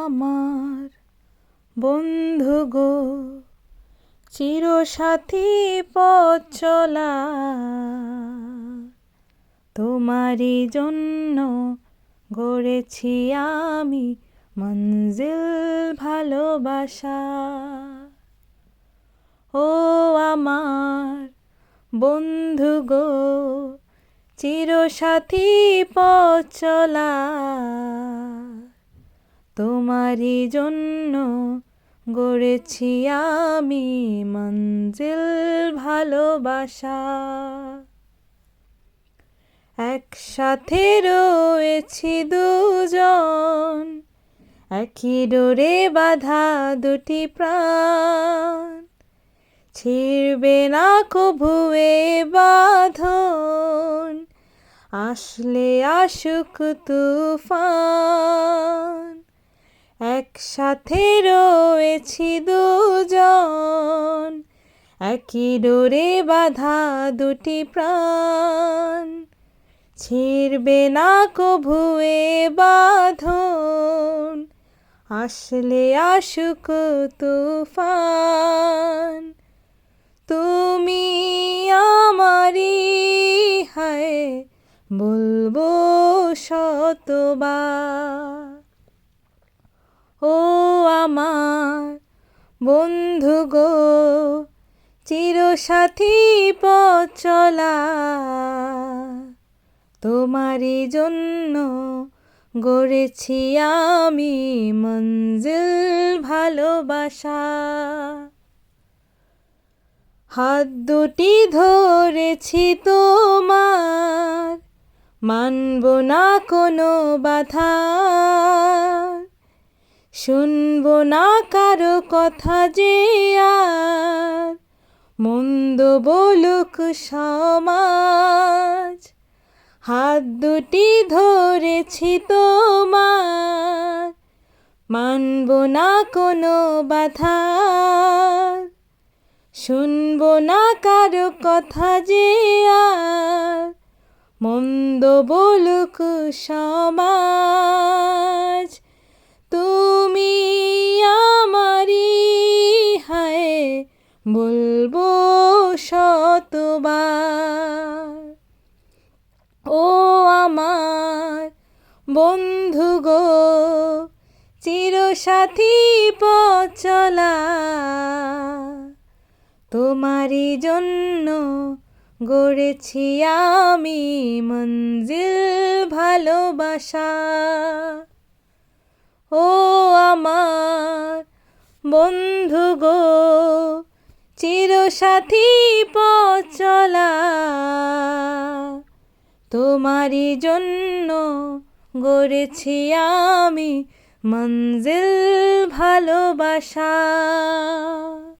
আমার বন্ধু গো, চিরসাথী পথ চলা, তোমারই জন্য গড়েছি আমি মঞ্জিল ভালোবাসা। ও আমার বন্ধু গো, চিরসাথী পথ চলা, তোমারই জন্য গড়েছি আমি মঞ্জিল ভালোবাসা। একসাথে রয়েছি দুজন, একই ডোরে বাঁধা দুটি প্রাণ, ছিড়বে না কভু এ বাঁধন, আসলে আসুক তুফান। একসাথে রয়েছি দুজন, একই ডোরে বাঁধা দুটি প্রাণ, ছিড়বে না কভু এ বাঁধন, আসলে আসুক তুফান। তুমি আমারি হায় বলবো শতবার। ও আমার বন্ধু গো, চিরসাথী পথ চলা, তোমারই জন্য গড়েছি আমি মঞ্জিল ভালোবাসা। হাত দুটি ধরেছি তোমার, মানব না কোনো বাধা, শুনব না কারো কথা যে আর মন্দ বলুক সমাজ। হাত দুটি ধরেছি তোমার, মানব না কোনো বাধা, শুনব না কারো কথা যে আর মন্দ বলুক সমাজ। তুমি আমারি হায় বলবো শতবার। ও আমার বন্ধু গো, চিরসাথী পথ চলা, তোমারই জন্য গড়েছি আমি মঞ্জিল ভালোবাসা। ও আমার বন্ধু গো, চিরসাথী পথ চলা, তোমারই জন্য গড়েছি আমি মঞ্জিল ভালোবাসা।